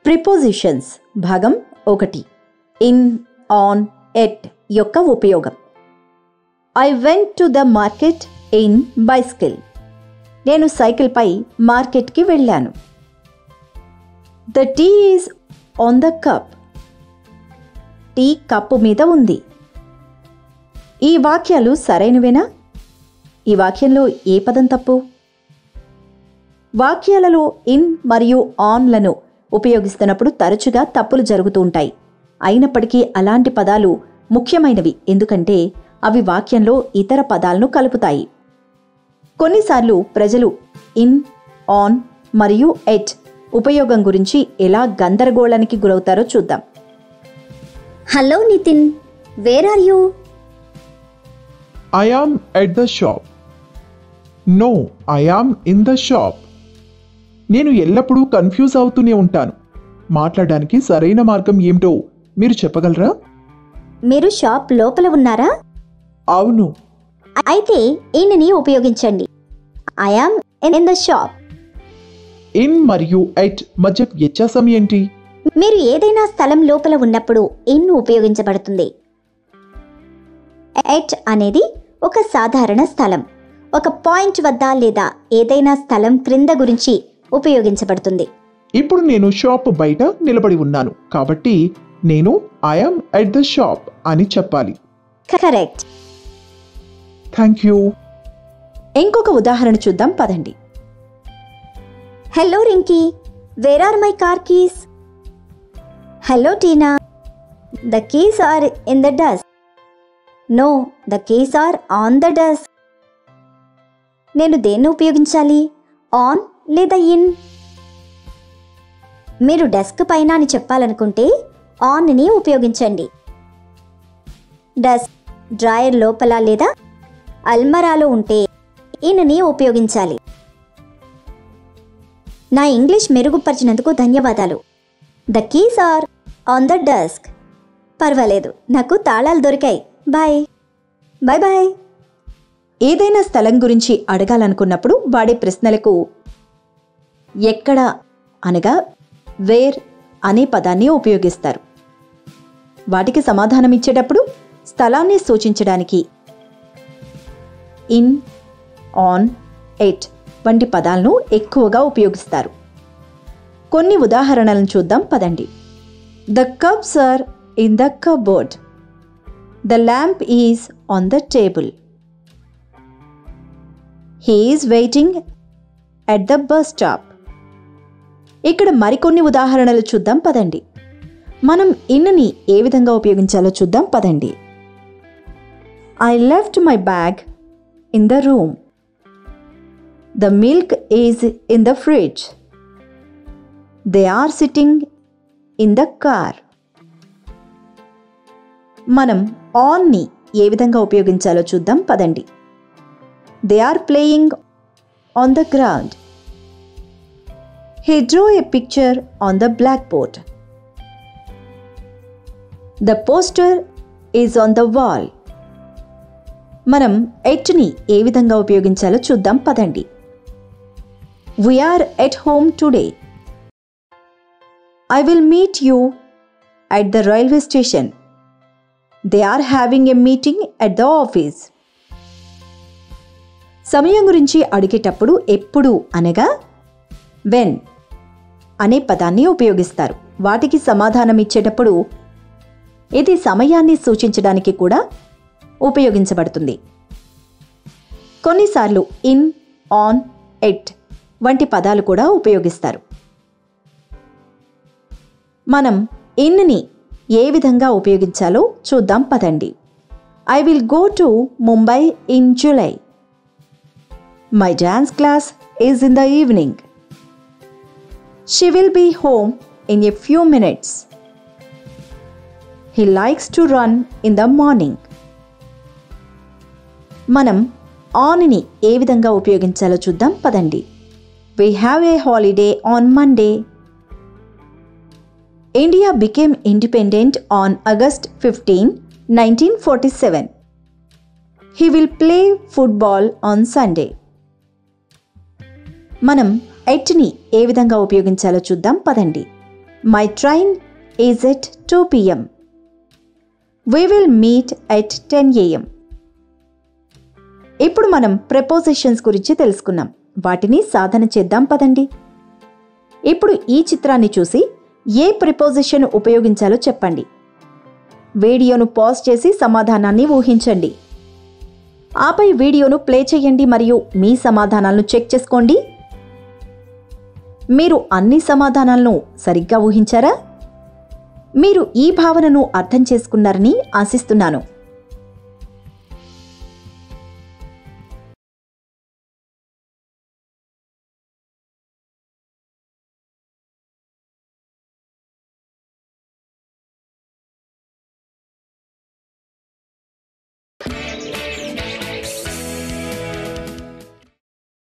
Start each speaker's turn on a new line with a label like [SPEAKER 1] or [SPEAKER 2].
[SPEAKER 1] Prepositions భాగం 1. In, on, at యొక్క ఉపయోగం. I went to the market in bicycle. నేను సైకిల్పై మార్కెట్కి వెళ్ళాను. The tea is on the cup. Tea cup మీద ఉంది. ఈ వాక్యాలు సరైనవేనా? ఈ వాక్యంలో ఏ పదం తప్పు? వాక్యాలలో ఇన్ మరియు ఆన్లను ఉపయోగిస్తున్నప్పుడు తరచుగా తప్పులు జరుగుతూ ఉంటాయి. అయినప్పటికీ అలాంటి పదాలు ముఖ్యమైనవి, ఎందుకంటే అవి వాక్యంలో ఇతర పదాలను కలుపుతాయి. కొన్నిసార్లు ప్రజలు ఇన్, ఆన్ మరియు ఎట్ ఉపయోగం గురించి ఎలా గందరగోళానికి గురవుతారో చూద్దాం.
[SPEAKER 2] Hello Nitin, where are you?
[SPEAKER 3] I am at the shop. No, I am in the shop. నేను ఎల్లప్పుడూ కన్ఫ్యూజ్ అవుతూనే ఉంటాను. మాట్లాడడానికి సరైన మార్గం ఏమిటో మీరు చెప్పగలరా?
[SPEAKER 2] మీరు షాప్ లోపల ఉన్నారా?
[SPEAKER 3] అవును.
[SPEAKER 2] అయితే ఇన్ని ఉపయోగించండి. I am in the shop.
[SPEAKER 3] In మరియు ఎట్ మధ్య వ్యత్యాసం ఏంటి?
[SPEAKER 2] మీరు ఏదైనా స్థలం లోపల ఉన్నప్పుడు ఇన్ ఉపయోగించబడుతుంది. ఎట్ అనేది ఒక సాధారణ స్థలం, ఒక పాయింట్ వద్ద లేదా ఏదైనా స్థలం క్రింద గురించి ఉపయోగించబడుతుంది.
[SPEAKER 3] ఇప్పుడు నేను షాప్ బయట నిలబడి ఉన్నాను, కాబట్టి నేను I am at the shop అని చెప్పాలి.
[SPEAKER 2] కరెక్ట్.
[SPEAKER 3] Thank you.
[SPEAKER 1] ఇంకొక ఉదాహరణ చూద్దాం పదండి.
[SPEAKER 2] Hello Rinki, where are my car keys? Hello Tina, the keys are in the desk. No, the keys are on the desk. నేను దేన్ని ఉపయోగించాలి, ఆన్ లేదా ఇన్? మీరు డెస్క్ పైన అని చెప్పాలనుకుంటే ఆన్ని ఉపయోగించండి. డస్క్ డ్రాయర్ లోపల లేదా అల్మరాలో ఉంటే ఇన్ని ఉపయోగించాలి. నా ఇంగ్లీష్ మెరుగుపరిచినందుకు ధన్యవాదాలు. The keys are on the desk. పర్వాలేదు, నాకు తాళాలు దొరికాయి. Bye bye bye.
[SPEAKER 1] ఏదైనా స్థలం గురించి అడగాలనుకున్నప్పుడు వాడే ప్రశ్నలకు ఎక్కడ అనగా వేర్ అనే పదాన్ని ఉపయోగిస్తారు. వాటికి సమాధానం ఇచ్చేటప్పుడు స్థలాన్ని సూచించడానికి ఇన్, ఆన్, ఎట్ వంటి పదాలను ఎక్కువగా ఉపయోగిస్తారు. కొన్ని ఉదాహరణలను చూద్దాం పదండి. The cups are in the cupboard. The lamp is on the table. He is waiting at the bus stop. ఇక్కడ మరికొన్ని ఉదాహరణలు చూద్దాం పదండి. మనం ఇన్ని ఏ విధంగా ఉపయోగించాలో చూద్దాం పదండి. I left my bag in the room. The milk is in the fridge. They are sitting in the car. మనం ఆన్ని ఏ విధంగా ఉపయోగించాలో చూద్దాం పదండి. They are playing on the ground. He drew a picture on the blackboard. The poster is on the wall. మనం ఎట్ని ఏ విధంగా ఉపయోగించాలో చూద్దాం పదండి. We are at home today. I will meet you at the railway station. They are having a meeting at the office. సమయం గురించి అడిగేటప్పుడు ఎప్పుడు అనగా వెన్ అనే పదాన్ని ఉపయోగిస్తారు. వాటికి సమాధానం ఇచ్చేటప్పుడు ఇది సమయాన్ని సూచించడానికి కూడా ఉపయోగించబడుతుంది. కొన్నిసార్లు ఇన్, ఆన్, ఎట్ వంటి పదాలు కూడా ఉపయోగిస్తారు. మనం ఇన్ని ఏ విధంగా ఉపయోగించాలో చూద్దాం పదండి. I will go to Mumbai in July. My dance class is in the evening. She will be home in a few minutes. He likes to run in the morning. మనం ఆన్ని ఏ విధంగా ఉపయోగించాలో చూద్దాం పదండి. We have a holiday on Monday. India became independent on August 15, 1947. He will play football on Sunday. మనం ఎట్ని ఏ విధంగా ఉపయోగించాలో చూద్దాం పదండి. My train is at 2 p.m. We will meet at 10 a.m. ఇప్పుడు మనం ప్రెపోజిషన్స్ గురించి తెలుసుకున్నాం. వాటిని సాధన చేద్దాం పదండి. ఇప్పుడు ఈ చిత్రాన్ని చూసి ఏ ప్రిపోజిషన్ ఉపయోగించాలో చెప్పండి. వీడియోను పాజ్ చేసి సమాధానాన్ని ఊహించండి. ఆపై వీడియోను ప్లే చేయండి మరియు మీ సమాధానాలను చెక్ చేసుకోండి. మీరు అన్ని సమాధానాలను సరిగ్గా ఊహించారా? మీరు ఈ భావనను అర్థం చేసుకున్నారని ఆశిస్తున్నాను.